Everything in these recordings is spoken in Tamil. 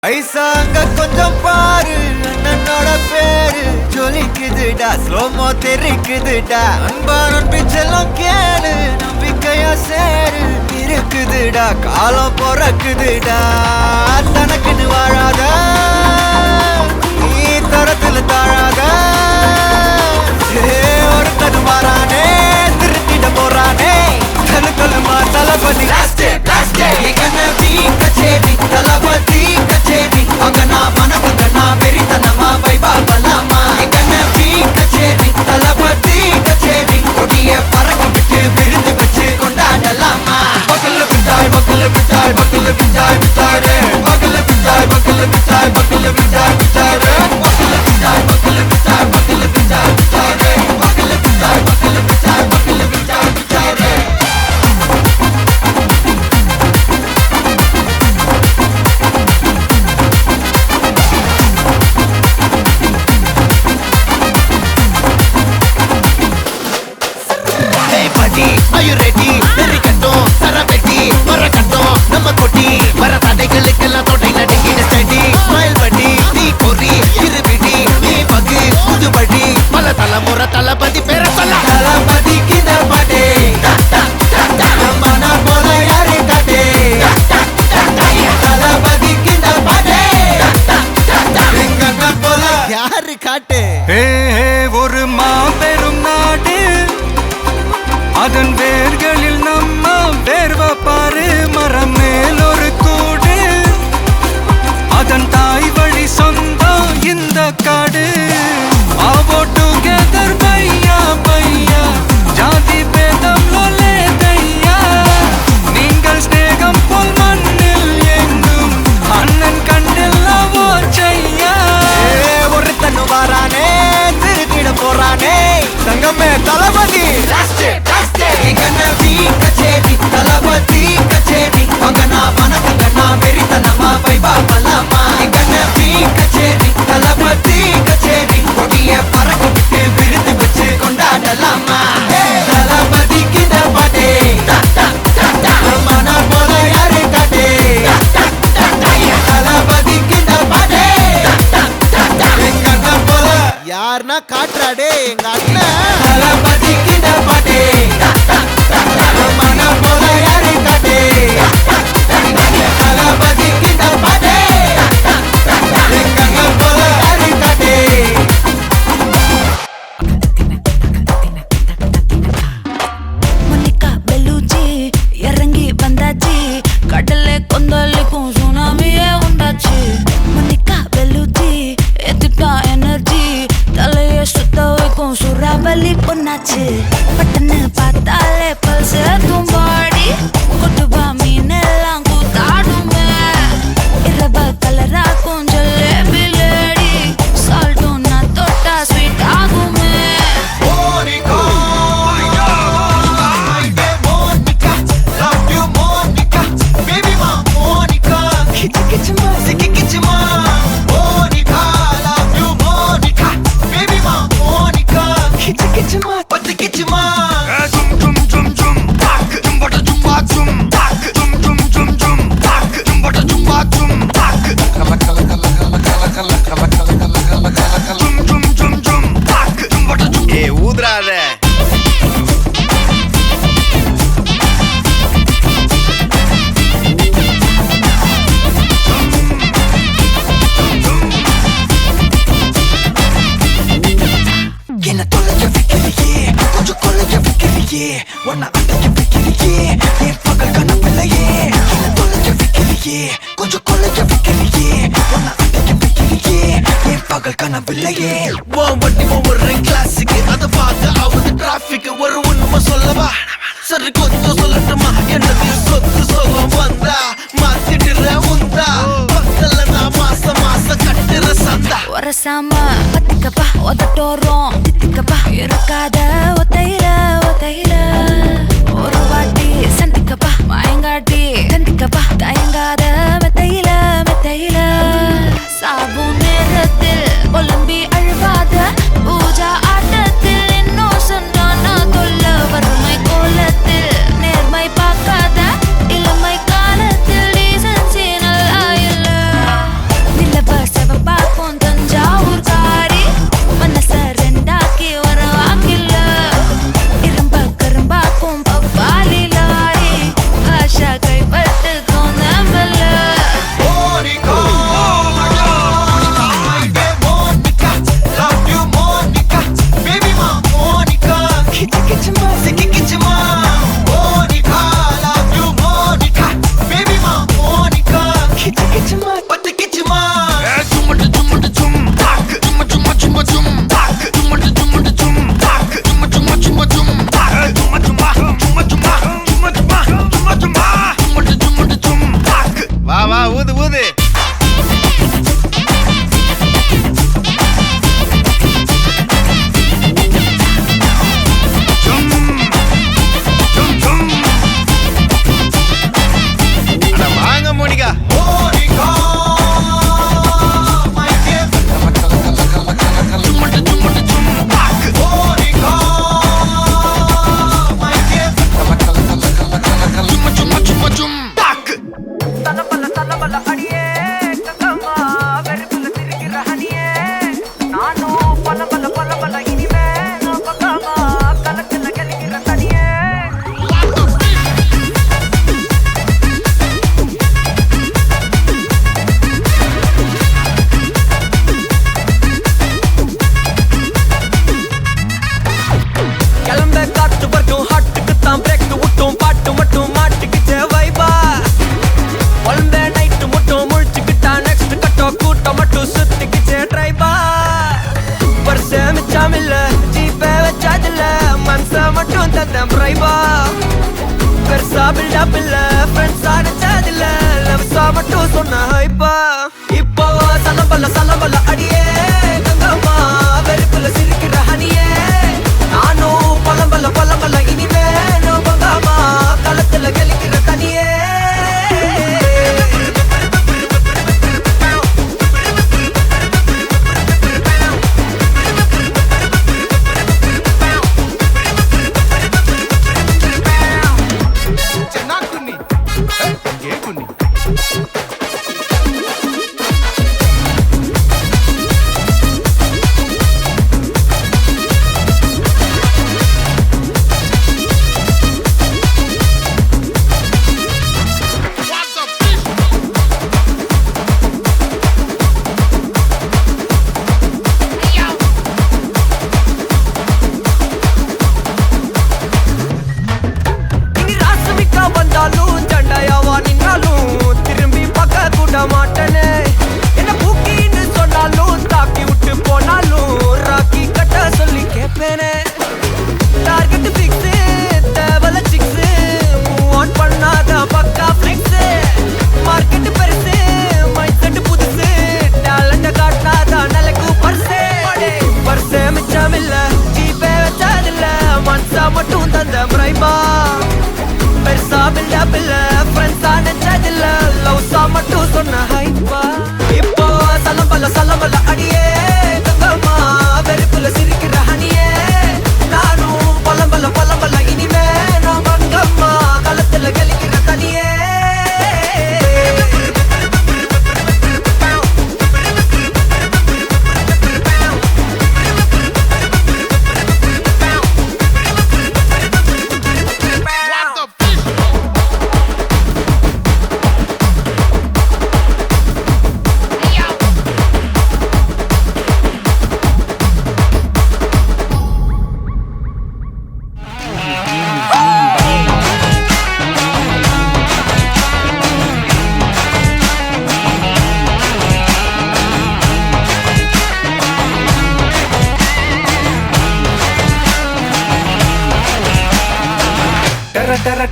ஐசா அங்க கொஞ்சம் பாரு அண்ணனோட பேரு ஜொலிக்குதுடா ஸ்லோமோ தெரிக்குதுடா அன்பான பிச்செல்லாம் கேளு நம்பிக்கையா சேரு இருக்குதுடா காலம் பிறக்குதுடா தனக்குன்னு வாழாத நீ தரத்துல தாழாத ஒருத்தன் மாறானே திருத்திட போறானே கலுமா தளபதி தளபதி கச்சேரி அங்கனா மனவங்கனா வெறித்தனமா வைபா பலாமா எங்கன வீ கச்சேரி தளபதி கச்சேரி கொடிய பறக்க விட்டு விருந்து வச்சு கொண்டாடலாமா பக்கல்ல விட்டாய் பக்கல்ல விட்டாய் பக்கல்ல விட்டாய் விட்டாரே பக்கல்ல விட்டாய் பக்கல்ல விட்டாய் பக்கல்ல விட்டாய் விட்டாரே பக்கல்ல விட்டாய் பக்கல்ல விட்டாய் பக்கல்ல விட்டாய் விட்டாரே பக்கல்ல விட்டாய் பக்கல்ல விட்டாய் பக்கல்ல விட்டாய் விட்டாரே Are you ready? Very கட்டும் சரவெட்டி வர கட்டும் நம்ம கொட்டி வர தடைகளுக்கெல்லாம் தொட்டை நடுங்கிட ஸ்டடி ஸ்மைல் பண்ணி நீ பொறி இருவிடி நீ பகு புதுபடி பல தலைமுறை தளபதி பேர சொல்ல தளபதிக்கு இந்த பாட்டே மன போல யாரு காட்டே தளபதிக்கு இந்த பாட்டே எங்க போல யாரு காட்டே ஒரு மாபெரும் நாடு அதன் வேர்களில் நம்ம வேர்வ பாரு மரம் மேல் ஒரு கூடு அதன் தாய் வழி சொந்தம் இந்த காடு ஆவோ டுகெதர் பையா பையா ஜாதி பேதம் லோலே தையா நீங்கள் ஸ்நேகம் போல் மண்ணில் எங்கும் அண்ணன் கண்டெல்லவோ செய்யா ஒரு தன்னு வாரானே திருத்திட போறானே தங்கமே தளபதி கச்சேரி தளபதி கச்சேரி அங்கனா வனக்கங்கனா வெறித்தனமா வைபா பலாமா எங்கன வீ கச்சேரி தளபதி கச்சேரி கொடிய பறக்க விட்டு விருந்து வச்சு கொண்டாடலாமா தளபதிக்கு இந்த பாட்டே மன போல யாரு காட்டே தளபதிக்கு இந்த பாட்டே எங்க அண்ணன் போல யாருன்னா காட்டுறாடே எங்க அண்ணன் தளபதிக்கு இந்த பாட்டே மன போல யாரு காட்டே தளபதிக்கு இந்த பாட்டே எங்க அண்ணன் போல யாரு காட்டே மோனிகா பெலூச்சி இறங்கி வந்தாச்சு கடலை கொந்தளிக்கும் சுனாமியே உண்டாச்சு மோனிகா பெலூச்சி எதுக்கா எனர்ஜி தலையை சுத்த வைக்கும் சூறாவளி பொண்ணாச்சு பட்டன்னு பார்த்தாலே பல்ஸ் தும்பாடி கொட்டுபா மீன் எல்லாம் கூத்தாடுமே இரவ கலராக்கும் ஜல்லேபி லேடி சால்ட்டும் நான் தொட்டா ஸ்வீட் ஆகுமே ஊதுறாத என்ன தொலைய வைக்கலையே கொஞ்சம் கொலைய வைக்கலையே உன்னை அடைய வைக்கலையே என் பகல் கனவில்லையே என்ன தொலைய வைக்கலையே கொஞ்சம் கொலைய வைக்கலையே உன்னை அடைய வைக்கலையே என் பகல் கனவில்லையே வண்டி ஒவ்வொரு கிளாஸுக்கு அதை பார்த்து ஆகுது டிராபிக் ஒரு உண்மை சொல்லவா சரி கொஞ்சம் சொல்லட்டுமா என்னது சொத்து சொல்லம் வந்தா மாத்திடுற உந்தா பக்கல நான் மாச கட்டுற சந்தா ஒரசாம பத்திக்கப்பா உதட்டோரம் தித்திக்கப்பா இருக்காத ஒத்தையில ஒத்தையில ஒரு வாட்டி சந்திக்கப்பா மாயங்காட்டி கந்திக்கப்பா தயங்காத மெத்தையில மெத்தையில சாபு நேரத்தில் ஒலும்பி அழுவாத பூஜா ஆட்டத்தில் இன்னும் சொன்னான தொல்ல வறுமை கோலத்தில் நேர்மை பார்க்காத இளமை காலத்தில் டீசன்சி நல்லா இல்ல தந்தேன் பிரைபா பெருசா பில்டப் இல்ல ஃப்ரெண்ட்ஸா நினைச்சதில்ல லவ்ஸா மட்டும் சொன்ன ஹைப்பா இப்போ சலம்பல அடியே கங்கம்மா வெறுப்புல சிரிக்கிற ஹனியே நானும் பழம்பல இனிமே நோ பங்காமா களத்துல கெளிக்கிற தனியே வந்தாலும் சண்டையாவா நின்னாலும் திரும்பி பார்க்க கூட மாட்டேனே என்ன பூக்கின்னு சொன்னாலும் தாக்கி விட்டு போனாலும் ராக்கி கட்ட சொல்லி கேட்பேனே டார்கெட் ஃபிக்ஸ் தேவல சிக்ஸ் மூவ் ஆன் பண்ணாத பக்கா ஃபிளிக்ஸ் மார்க்கெட் பெருசு மைண்ட் செட் புதுசு டேலண்ட காட்டாத நிலைக்கு பர்சே மிச்சமில்ல ஜீபே வச்சதில்ல மனசா மட்டும் தந்த பிரைபா பெருசா பில்டப் இல்ல ஃப்ரெண்ட்ஸா நினைச்சதில்ல லவ்ஸா மட்டும் சொன்ன ஹைப்பா இப்போ சலம்பல அடியே கங்கம்மா வெறுப்புல சிரிக்கிற ஹனியே நானும் பழம்பல இனிமே நான் பங்கம்மா களத்துல கெளிக்கிற தனியே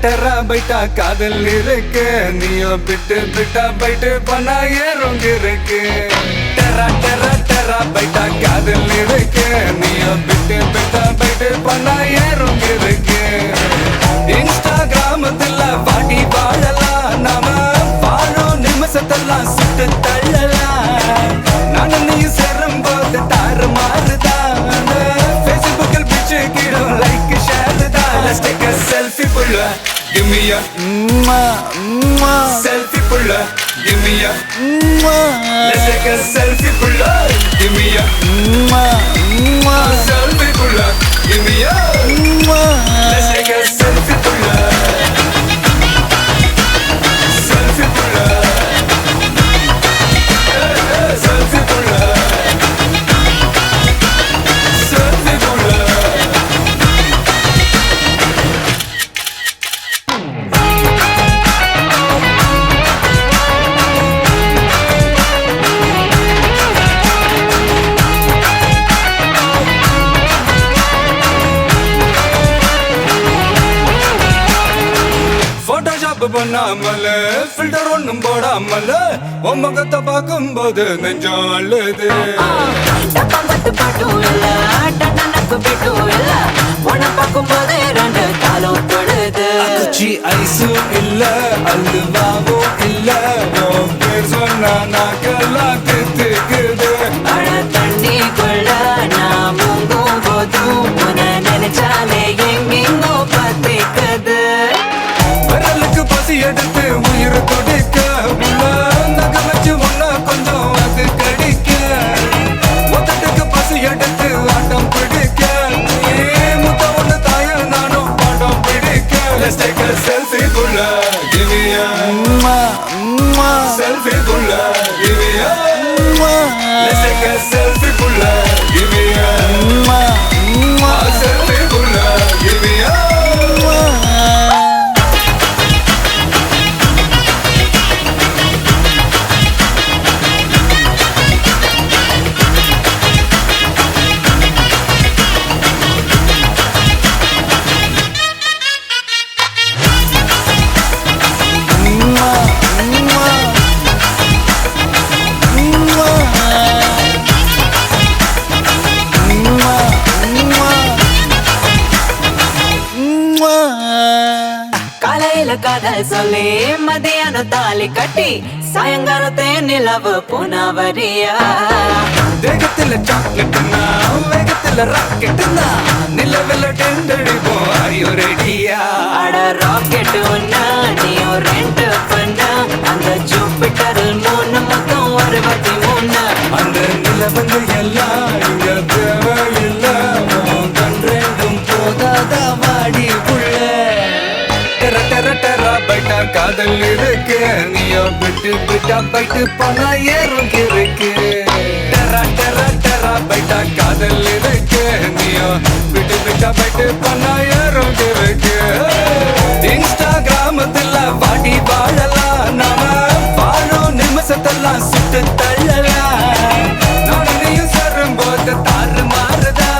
டெரா பைட்டா காதல் இருக்கு நீயோ பிட்டா பைட்டு பண்ணா ஏறுங்க இருக்கு டெரா பைட்டா காதல் இருக்கு நீயோ பிட்டா பைட்டு பண்ணா ஏறுங்க இருக்கு இன்ஸ்டாகிராமத்துல வாடி வாழலாம் நாம வாழும் நிமிஷத்தெல்லாம் சுட்டு தள்ளலாம் நானும் நீ சேரும் போது தாறு மாறுதான் ஃபேஸ்புக்கில் பிச்சு கீழும் லைக் ஷேர் தான் Let's take a selfie pulla, give me a selfie pulla, give me a Let's take a selfie pulla, give me a selfie pulla, give me a Let's take a selfie pulla, selfie pulla, selfie pulla, selfie pulla. பண்ணாமல ஃபில்டர் ஒண்ணும் போடாமல உன் முகத்தை பார்க்கும் போது நெஞ்சம் அழுது பாட்டும் இல்ல டனக்கு பிட்டும் இல்ல உன்னை பார்க்கும் போது ரெண்டு காலம் தொழுது குச்சி ஐஸும் இல்ல அல்வாவும் இல்ல உன் பேர் சொன்னா நாக்கெல்லாம் தித்துக்குது மழ தண்ணிக்குள்ள நான் முங்கும் போதும் உன்னை நினைச்சாலே எங்கெங்கோ பத்திக்குது விரலுக்கு பசி எடுத்து உயிர் துடிக்க நக வச்சு ஒன்னா கொஞ்சம் அது கடிக்க மொத்தத்துக்கு பசி எடுத்து ஆட்டம் பிடிக்க முத்த ஒண்ணு தாய நானும் பாடம் பிடிக்க Let's take a selfie புள்ள give me a selfie புள்ள give me a Let's take a selfie புள்ள give me a selfie புள்ள give me a நெத்தியில காதல் சொல்லி மதியானம் தாலி கட்டி சாயங்காலத்தே நிலவு புனவரியா தேகத்துல சாக்லேட்டுனா வேகத்துல ராக்கெட்டுனா நிலவில் டெண்டடிப்போம் ஐயோ ரெடியா அட ராக்கெட் ஒன்னா நீயும் ரெண்டு பண்ணா அந்த ஜூபிட்டரில் 3 மொத்தம் 63 அந்த நிலவங்க எல்லாம் இங்க தேவையில்ல கண் ரெண்டும் போதாத வாடி புள்ள டெர டெர டெரா பைட்டா காதல் இருக்கு நீயோ விட்டு விட்டா பைட்டு போனா ஏறும் இருக்கு டெரா டெரா டெரா பைட்டா காதல் இருக்கு நீயோ விட்டு விட்டா பைட்டு போனா ஏறும் இருக்கு இன்ஸ்டாகிராமத்துல வாடி வாழலாம் நாம வாழும் நிமிஷத்தெல்லாம் சுட்டு தள்ளலாம் நானும் நீயும் சேரும்போது தாறு மாறுதா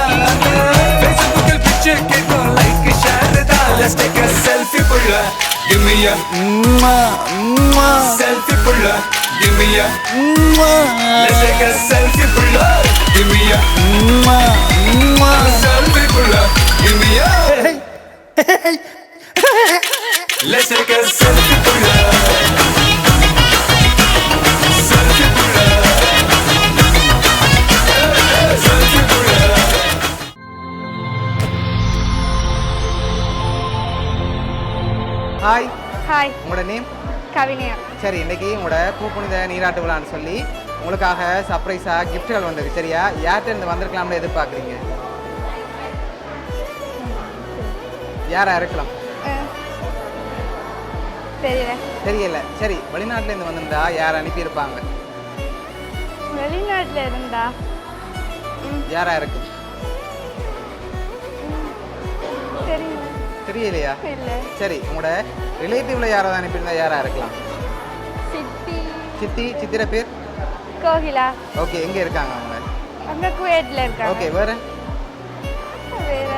ஃபேஸ்புக்கில் பிச்சு கேட்கும் லைக் ஷேர் தான் Let's take a selfie புள்ள Give me a selfie புள்ள Give me a Let's take a selfie புள்ள Give me a selfie புள்ள Give me a Let's take a selfie புள்ள Selfie புள்ள Selfie புள்ள ஹாய் ஹாய் உங்களோட நேம் கவினியா. சரி இன்னைக்கு உங்களோட பூப்புனித நீராட்டு விழான்னு சொல்லி உங்களுக்காக சர்ப்ரைஸாக கிஃப்ட்டுகள் வந்திருக்கு சரியா யார்கிட்ட இருந்து வந்திருக்கலாம்னு எதிர்பார்க்குறீங்க யாரா இருக்கலாம் தெரியல. தெரியல சரி வெளிநாட்டிலேருந்து வந்திருந்தா யார் அனுப்பியிருப்பாங்க வெளிநாட்டில் இருந்தா யாரா இருக்கு தெரியல. தெரியலையா இல்லை. சரி உங்களோட ரிலேட்டிவ்ல யாராவது அனுப்பியிருந்தா யாரா இருக்கலாம் சித்தி சித்திர பேர் கோகிலா ஓகே எங்கே இருக்காங்க அவங்க அங்கே குவைட்டில் இருக்காங்க. ஓகே வேற வேற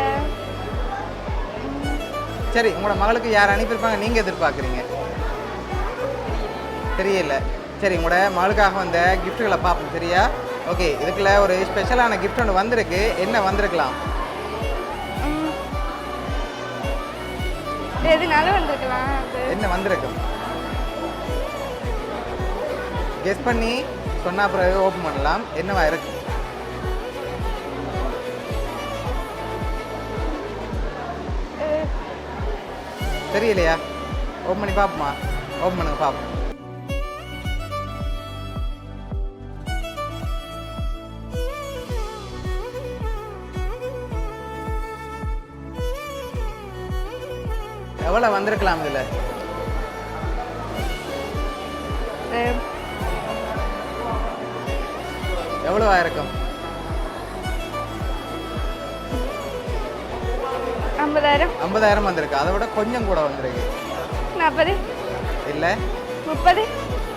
சரி உங்களோட மகளுக்கு யார் அனுப்பியிருப்பாங்க நீங்கள் எதிர்பார்க்குறீங்க தெரியல சரி உங்களோட மகளுக்காக வந்த கிஃப்ட்டுகளை பார்ப்போம் சரியா ஓகே இதுக்குள்ள ஒரு ஸ்பெஷலான கிஃப்ட் ஒன்று வந்திருக்கு என்ன வந்திருக்கலாம் எதுனாலும் வந்திருக்கலாம். அது என்ன வந்திருக்கும் கெஸ் பண்ணி சொன்னா பிறகு ஓப்பன் பண்ணலாம் என்னவா இருக்கு தெரியலையா ஓப்பன் பண்ணி பார்ப்போமா ஓப்பன் பண்ணுங்க பார்ப்போம் எவ்வளோ வந்திருக்கலாம் இதில் எவ்வளோவா இருக்கும் 50,000 50,000 வந்திருக்கு அதை விட கொஞ்சம் கூட வந்திருக்கு 40 இல்லை 30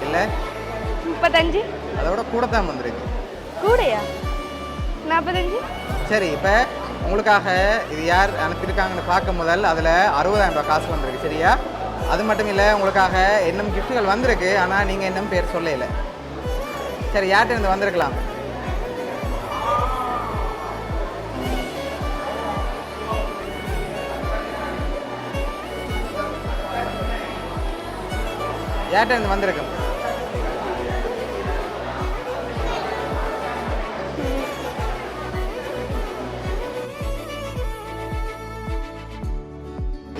இல்லை 35 அதை விட கூட தான் வந்திருக்கு கூடயா 45 சரி இப்போ உங்களுக்காக இது யார் அனுப்பியிருக்காங்கன்னு பார்க்கும் முதல் அதில் 60,000 ரூபாய் காசு வந்திருக்கு சரியா அது மட்டும் இல்லை உங்களுக்காக இன்னும் கிஃப்ட்டுகள் வந்திருக்கு ஆனால் நீங்கள் இன்னும் பேர் சொல்லலை சரி யார்கிட்ட இருந்து வந்திருக்கலாம் யார்கிட்ட இருந்து வந்திருக்கும்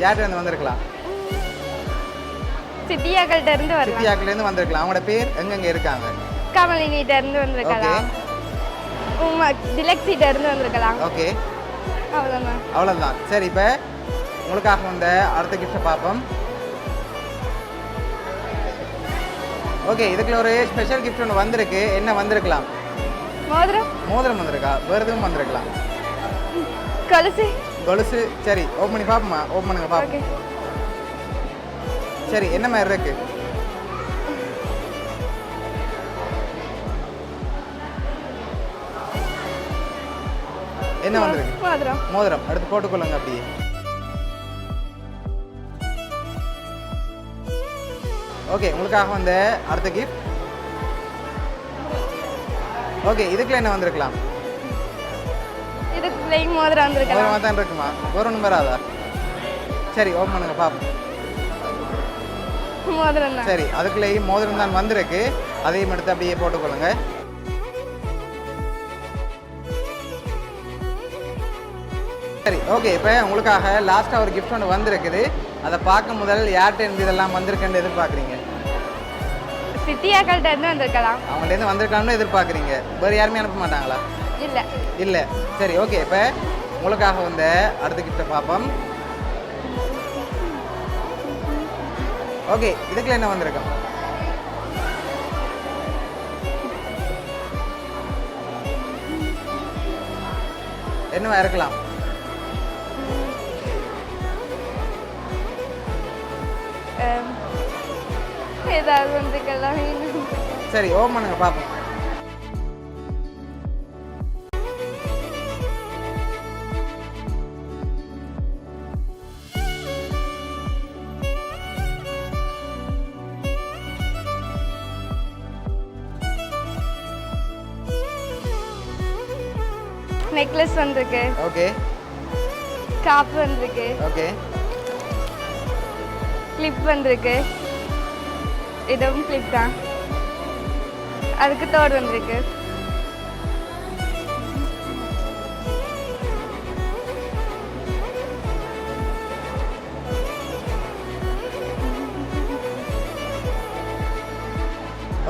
யார்கிட்ட இருந்து வந்திருக்கலாம் சித்தியாக்கள்கிட்ட இருந்து வரலாம். சித்தியாக்கிலேருந்து வந்திருக்கலாம் அவங்களோட பேர் எங்கெங்கே இருக்காங்க கமலினிட்ட இருந்து வந்திருக்கலாம். டிலக்ஸிட்ட இருந்து வந்திருக்கலாம். ஓகே அவ்வளோதான். அவ்வளோதான் சரி இப்போ உங்களுக்காக வந்த அடுத்த கிஃப்ட்டை பார்ப்போம் ஓகே இதுக்குள்ள ஒரு ஸ்பெஷல் கிஃப்ட் ஒன்று வந்திருக்கு என்ன வந்திருக்கலாம் மோதிரம் மோதிரம் வந்திருக்கா வேறு எதுவும் வந்திருக்கலாம் கொலுசு கொலுசு சரி ஓப்பன் பண்ணி பார்ப்போமா ஓப்பன் பண்ணுங்க ஓகே. பார்ப்போம் சரி என்ன மாதிரி இருக்கு என்ன வந்திருக்கு மோதிரம். மோதிரம் எடுத்து போட்டுக்கொள்ளுங்க அப்படியே ஓகே உங்களுக்காக வந்த அடுத்த கிஃப்ட் ஓகே இதுக்குள்ள என்ன வந்திருக்கலாம் இதுக்கு பிளேயிங் மோதிரம் வந்திருக்கலாம். மோதிரமாக தான் இருக்குமா ஒரு ஒன்றும் வராதா சரி ஓப்பன் பண்ணுங்க பாப்போம் மோதிரம் தான். சரி அதுக்குள்ளேயும் மோதிரம் தான் வந்திருக்கு, அதையும் எடுத்து அப்படியே போட்டுக்கொள்ளுங்க. சரி ஓகே, இப்போ உங்களுக்காக லாஸ்ட்டாக ஒரு கிஃப்ட் ஒன்று வந்திருக்குது. அதை பார்க்க முதல் யார்கிட்ட இருந்து இதெல்லாம் வந்திருக்குன்னு எதிர்பார்க்குறீங்க? சித்தியாக்கள்கிட்ட இருந்து வந்திருக்கலாம். அவங்கள்ட்டேருந்து வந்திருக்கான்னு எதிர்பார்க்குறீங்க. வேறு யாருமே அனுப்ப மாட்டாங்களா? இல்லை. இல்லை. சரி ஓகே, இப்போ உங்களுக்காக வந்த அடுத்த கிஃப்ட்டை பார்ப்போம். ஓகே, இதுக்குள்ள என்ன வந்திருக்கோம்? என்னவா இருக்கலாம்? ஏதாவது வந்திருக்கலாம். சரி ஓம் பண்ணுங்க பார்ப்போம். நெக்லஸ் வந்திருக்கு, ஓகே காப்பு வந்திருக்கு, ஓகே கிளிப் வந்திருக்கு. இதுவும் கிளிப் தான். அதுக்கு தோடு வந்திருக்கு.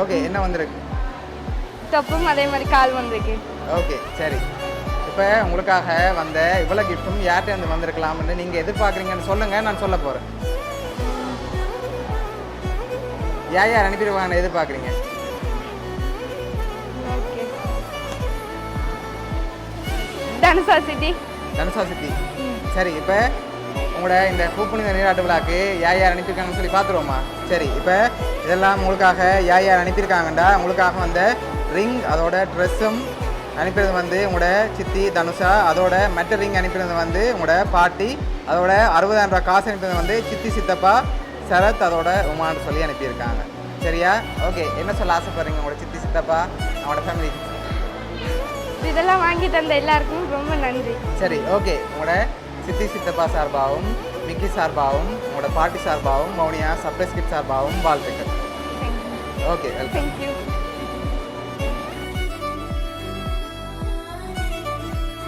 ஓகே என்ன வந்திருக்கு? தொப்பும் அதே மாதிரி கால் வந்திருக்கு. ஓகே சரி, இப்போ உங்களுக்காக வந்த இவ்வளோ கிஃப்ட்டும் யார்கிட்ட இருந்து வந்திருக்கலாம்னு நீங்கள் எதிர்பார்க்குறீங்கன்னு சொல்லுங்கள், நான் சொல்ல போகிறேன். யார் அனுப்பிடுவாங்கன்னு எதிர்பார்க்குறீங்க? ஓகே, தனுஷா சிட்டி. தனுஷா சித்தி. சரி, இப்போ உங்களோட இந்த பூப்புனித நீராட்டு விழாக்கு யார் அனுப்பியிருக்காங்கன்னு சொல்லி பார்த்துருவோமா? சரி, இப்போ இதெல்லாம் உங்களுக்காக யார் அனுப்பியிருக்காங்கண்டா, உங்களுக்காக வந்த ரிங் அதோட ட்ரெஸ்ஸும் அனுப்பினது வந்து உங்களோட சித்தி தனுஷா, அதோட மெட்ட ரிங் அனுப்பினது வந்து உங்களோட பாட்டி, அதோட 60,000 ரூபா காசு அனுப்பினது வந்து சித்தி சித்தப்பா சரத் அதோட உமான்னு சொல்லி அனுப்பியிருக்காங்க. சரியா? ஓகே, என்ன சொல்ல ஆசைப்படுறீங்க உங்களோட சித்தி சித்தப்பா அவங்களோட ஃபேமிலி? இதெல்லாம் வாங்கி தந்த எல்லாருக்கும் ரொம்ப நன்றி. சரி ஓகே, உங்களோட சித்தி சித்தப்பா சார்பாகவும் மிக்கி சார்பாகவும் உங்களோட பாட்டி சார்பாகவும் மௌனியா சப்ரைஸ் கிட் சார்பாகவும் வாழ்த்துக்கள். Okay welcome. தேங்க்யூ.